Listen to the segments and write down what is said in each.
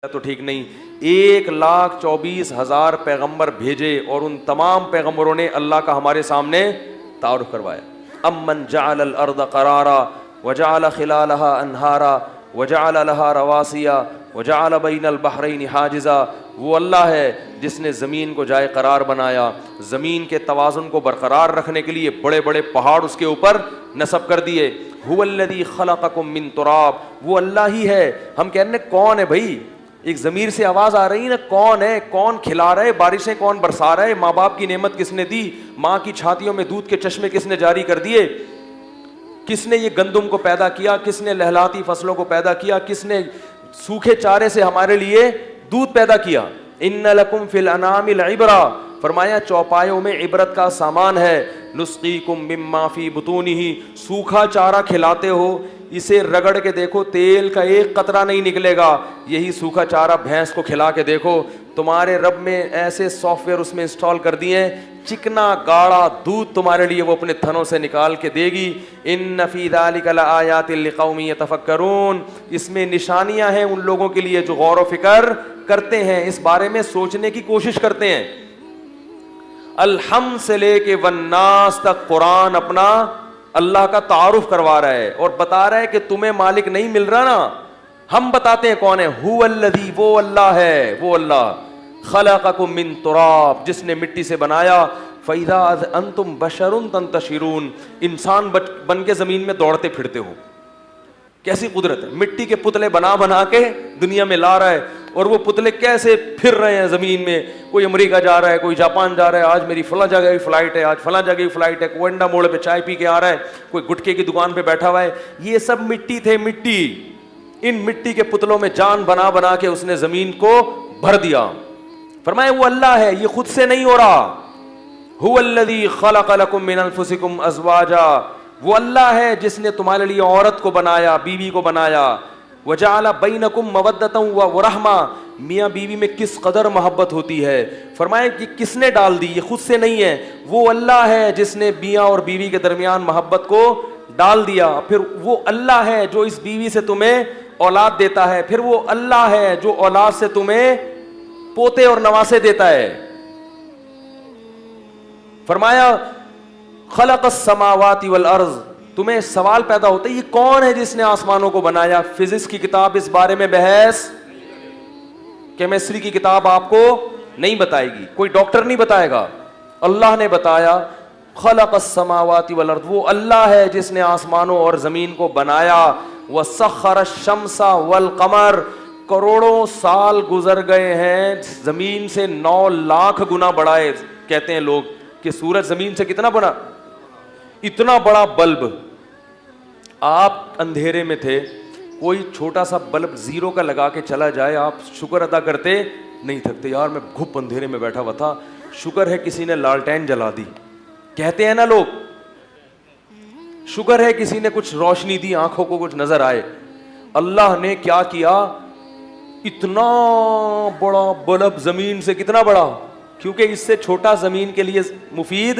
تو ٹھیک نہیں. 1,24,000 پیغمبر بھیجے اور ان تمام پیغمبروں نے اللہ کا ہمارے سامنے تعارف کروایا. امن جعل الارض قرارا وجعل خلالها انہارا وجعل لها رواسیا وجعل بین البحرین حاجزا. وہ اللہ ہے جس نے زمین کو جائے قرار بنایا, زمین کے توازن کو برقرار رکھنے کے لیے بڑے بڑے پہاڑ اس کے اوپر نصب کر دیے. هو الذی خلقکم من تراب, وہ اللہ ہی ہے. ہم کہنے کون ہے بھائی, ایک ضمیر سے آواز آ رہی ہے نا, کون ہے, کون کھلا رہا ہے, بارشیں کون برسا رہا ہے, ماں باپ کی نعمت کس نے دی, ماں کی چھاتیوں میں دودھ کے چشمے کس نے جاری کر دیے, کس نے یہ گندم کو پیدا کیا, کس نے لہلاتی فصلوں کو پیدا کیا, کس نے سوکھے چارے سے ہمارے لیے دودھ پیدا کیا. ان لکم فی الانعام العبرہ, فرمایا چوپایوں میں عبرت کا سامان ہے. نسقیکم مما فی بطونہ, سوکھا چارہ کھلاتے ہو, اسے رگڑ کے دیکھو تیل کا ایک قطرہ نہیں نکلے گا. یہی سوکھا چارہ بھینس کو کھلا کے دیکھو, تمہارے رب میں ایسے سافٹ ویئر اس میں انسٹال کر دیے ہیں, چکنا گاڑا دودھ تمہارے لیے وہ اپنے تھنوں سے نکال کے دے گی. ان فی ذلک لآیات لقوم یتفکرون, اس میں نشانیاں ہیں ان لوگوں کے لیے جو غور و فکر کرتے ہیں, اس بارے میں سوچنے کی کوشش کرتے ہیں. الحم سے لے کے والناس تک قرآن اپنا اللہ کا تعارف کروا رہا ہے اور بتا رہا ہے کہ تمہیں مالک نہیں مل رہا نا, ہم بتاتے ہیں کون ہے. هو الذی, وہ اللہ ہے, وہ اللہ خلقکم من تراب, جس نے مٹی سے بنایا. فَإِذَا أَنْتُمْ بَشَرٌ تَنْتَشِرُونَ, انسان بن کے زمین میں دوڑتے پھرتے ہو. کیسی قدرت ہے, مٹی کے پتلے بنا بنا کے دنیا میں لا رہا ہے, اور وہ پتلے کیسے پھر رہے ہیں زمین میں. کوئی امریکہ جا رہا ہے, کوئی جاپان جا رہا ہے, آج میری فلاں جگہ کی فلائٹ ہے, آج فلاں جگہ کی فلائٹ ہے, کوئی انڈا موڑ پہ چائے پی کے آ رہا ہے, کوئی گٹکے کی دکان پہ بیٹھا ہوا ہے. یہ سب مٹی تھے, مٹی. ان مٹی کے پتلوں میں جان بنا بنا کے اس نے زمین کو بھر دیا. فرمایا وہ اللہ ہے, یہ خود سے نہیں ہو رہا. هو الذی خلق لکم من انفسکم ازواجا, وہ اللہ ہے جس نے تمہارے لیے عورت کو بنایا, بیوی کو بنایا. وجعل بینکم مودۃ ورحمہ, میاں بیوی میں کس قدر محبت ہوتی ہے. فرمایا کہ کس نے ڈال دی, یہ خود سے نہیں ہے, وہ اللہ ہے جس نے میاں اور بیوی کے درمیان محبت کو ڈال دیا. پھر وہ اللہ ہے جو اس بیوی سے تمہیں اولاد دیتا ہے, پھر وہ اللہ ہے جو اولاد سے تمہیں پوتے اور نواسے دیتا ہے. فرمایا خلق السماوات والارض, تمہیں سوال پیدا ہوتا ہے یہ کون ہے جس نے آسمانوں کو بنایا. فزکس کی کتاب اس بارے میں بحث, کیمسٹری کی کتاب آپ کو نہیں بتائے گی, کوئی ڈاکٹر نہیں بتائے گا. اللہ نے بتایا خلق السماوات والارض, وہ اللہ ہے جس نے آسمانوں اور زمین کو بنایا. وسخر الشمس والقمر, کروڑوں سال گزر گئے ہیں, زمین سے 9 لاکھ گنا بڑا ہے. کہتے ہیں لوگ کہ سورج زمین سے کتنا بڑا, اتنا بڑا بلب. آپ اندھیرے میں تھے, کوئی چھوٹا سا بلب زیرو کا لگا کے چلا جائے, آپ شکر ادا کرتے نہیں تھکتے, یار میں گھپ اندھیرے میں بیٹھا ہوا تھا, شکر ہے کسی نے لالٹین جلا دی. کہتے ہیں نا لوگ, شکر ہے کسی نے کچھ روشنی دی, آنکھوں کو کچھ نظر آئے. اللہ نے کیا کیا, اتنا بڑا بلب زمین سے, کتنا بڑا, کیونکہ اس سے چھوٹا زمین کے لیے مفید,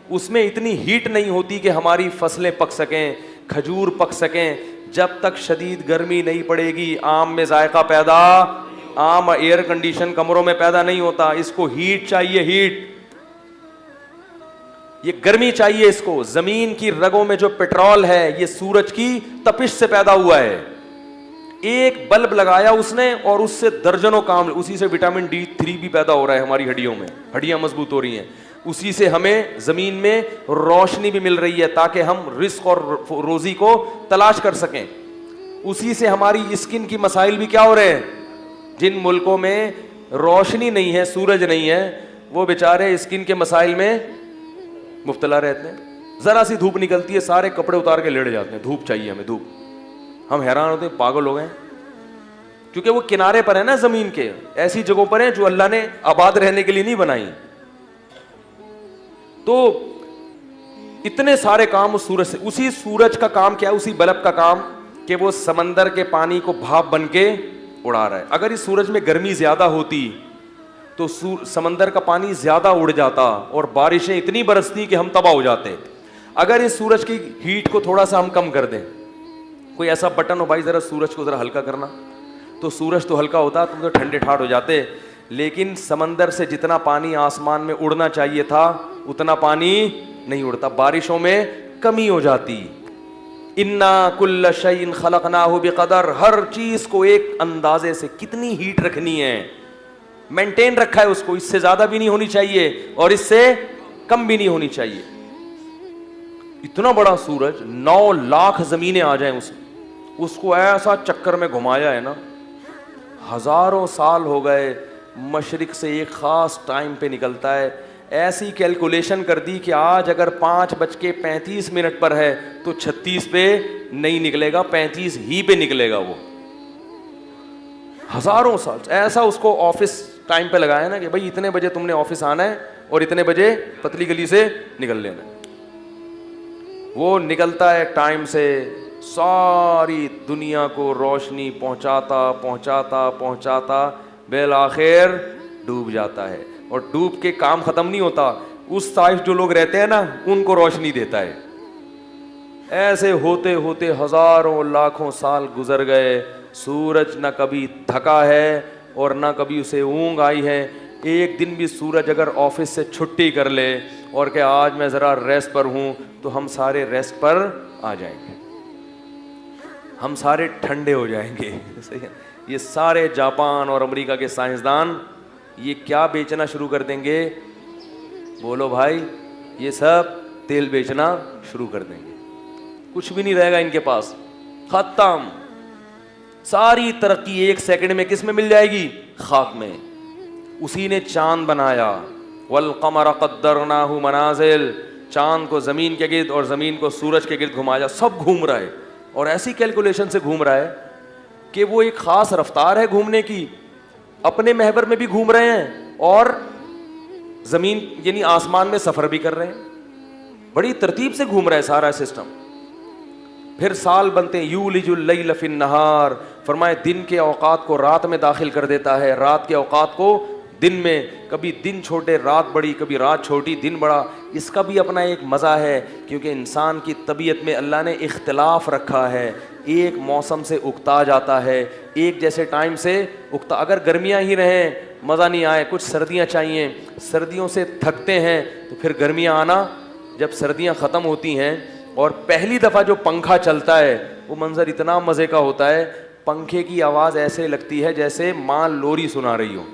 اس میں اتنی ہیٹ نہیں ہوتی کہ ہماری فصلیں پک سکیں, کھجور پک سکیں. جب تک شدید گرمی نہیں پڑے گی آم میں ذائقہ پیدا, آم ایئر کنڈیشن کمروں میں پیدا نہیں ہوتا, اس کو ہیٹ چاہیے, ہیٹ, یہ گرمی چاہیے اس کو. زمین کی رگوں میں جو پیٹرول ہے یہ سورج کی تپش سے پیدا ہوا ہے. ایک بلب لگایا اس نے اور اس سے درجنوں کام, اسی سے وٹامن D3 بھی پیدا ہو رہا ہے ہماری ہڈیوں میں, ہڈیاں مضبوط ہو رہی ہیں. اسی سے ہمیں زمین میں روشنی بھی مل رہی ہے تاکہ ہم رزق اور روزی کو تلاش کر سکیں. اسی سے ہماری اسکن کی مسائل بھی کیا ہو رہے ہیں. جن ملکوں میں روشنی نہیں ہے, سورج نہیں ہے, وہ بیچارے اسکن کے مسائل میں مبتلا رہتے ہیں. ذرا سی دھوپ نکلتی ہے سارے کپڑے اتار کے لیٹ جاتے ہیں, دھوپ چاہیے ہمیں, دھوپ. ہم حیران ہوتے ہیں, پاگل ہو گئے, کیونکہ وہ کنارے پر ہے نا زمین کے, ایسی جگہوں پر ہیں جو اللہ نے آباد رہنے کے لیے نہیں بنائی. تو اتنے سارے کام اس سورج سے, اسی سورج کا کام کیا ہے, اسی بلب کا کام کہ وہ سمندر کے پانی کو بھاپ بن کے اڑا رہا ہے. اگر اس سورج میں گرمی زیادہ ہوتی تو سمندر کا پانی زیادہ اڑ جاتا اور بارشیں اتنی برستی کہ ہم تباہ ہو جاتے. اگر اس سورج کی ہیٹ کو تھوڑا سا ہم کم کر دیں, کوئی ایسا بٹن ہو بھائی ذرا سورج کو ذرا ہلکا کرنا, تو سورج تو ہلکا ہوتا, تم تو ٹھنڈے ٹھاٹ ہو جاتے. لیکن سمندر سے جتنا پانی آسمان میں اڑنا چاہیے تھا اتنا پانی نہیں اڑتا, بارشوں میں کمی ہو جاتی. انا کل شیء خلقناہ بقدر, ہر چیز کو ایک اندازے سے, کتنی ہیٹ رکھنی ہے, مینٹین رکھا ہے اس کو, اس سے زیادہ بھی نہیں ہونی چاہیے اور اس سے کم بھی نہیں ہونی چاہیے. اتنا بڑا سورج, 9 لاکھ زمینیں آ جائیں اس کو ایسا چکر میں گھمایا ہے نا, ہزاروں سال ہو گئے, مشرق سے ایک خاص ٹائم پہ نکلتا ہے. ایسی کیلکولیشن کر دی کہ آج اگر 5:35 پر ہے تو 36 پہ نہیں نکلے گا, 35 ہی پہ نکلے گا. وہ ہزاروں سال ایسا اس کو آفس ٹائم پہ لگایا نا کہ بھائی اتنے بجے تم نے آفس آنا ہے اور اتنے بجے پتلی گلی سے نکل لینا ہے. وہ نکلتا ہے ٹائم سے, ساری دنیا کو روشنی پہنچاتا پہنچاتا پہنچاتا بالآخر ڈوب جاتا ہے. اور ڈوب کے کام ختم نہیں ہوتا, اس سائڈ جو لوگ رہتے ہیں نا ان کو روشنی دیتا ہے. ایسے ہوتے ہوتے ہزاروں لاکھوں سال گزر گئے, سورج نہ کبھی تھکا ہے اور نہ کبھی اسے اونگ آئی ہے. ایک دن بھی سورج اگر آفس سے چھٹی کر لے اور کہ آج میں ذرا ریسٹ پر ہوں, تو ہم سارے ریسٹ پر آ جائیں گے, ہم سارے ٹھنڈے ہو جائیں گے. یہ سارے جاپان اور امریکہ کے سائنسدان یہ کیا بیچنا شروع کر دیں گے, بولو بھائی, یہ سب تیل بیچنا شروع کر دیں گے. کچھ بھی نہیں رہے گا ان کے پاس, ختم. ساری ترقی 1 سیکنڈ میں کس میں مل جائے گی, خاک میں. اسی نے چاند بنایا, والقمر قدرناہ منازل, چاند کو زمین کے گرد اور زمین کو سورج کے گرد گھمایا, سب گھوم رہا ہے اور ایسی کیلکولیشن سے گھوم رہا ہے کہ وہ ایک خاص رفتار ہے گھومنے کی, اپنے محور میں بھی گھوم رہے ہیں اور زمین یعنی آسمان میں سفر بھی کر رہے ہیں. بڑی ترتیب سے گھوم رہا ہے سارا سسٹم. پھر سال بنتے ہیں, یولج اللیل فی النہار, فرمائے دن کے اوقات کو رات میں داخل کر دیتا ہے, رات کے اوقات کو دن میں. کبھی دن چھوٹے رات بڑی, کبھی رات چھوٹی دن بڑا. اس کا بھی اپنا ایک مزہ ہے, کیونکہ انسان کی طبیعت میں اللہ نے اختلاف رکھا ہے. ایک موسم سے اکتا جاتا ہے, ایک جیسے ٹائم سے اکتا. اگر گرمیاں ہی رہیں مزہ نہیں آئے, کچھ سردیاں چاہیے, سردیوں سے تھکتے ہیں تو پھر گرمیاں آنا. جب سردیاں ختم ہوتی ہیں اور پہلی دفعہ جو پنکھا چلتا ہے وہ منظر اتنا مزے کا ہوتا ہے, پنکھے کی آواز ایسے لگتی ہے جیسے ماں لوری سنا رہی ہو.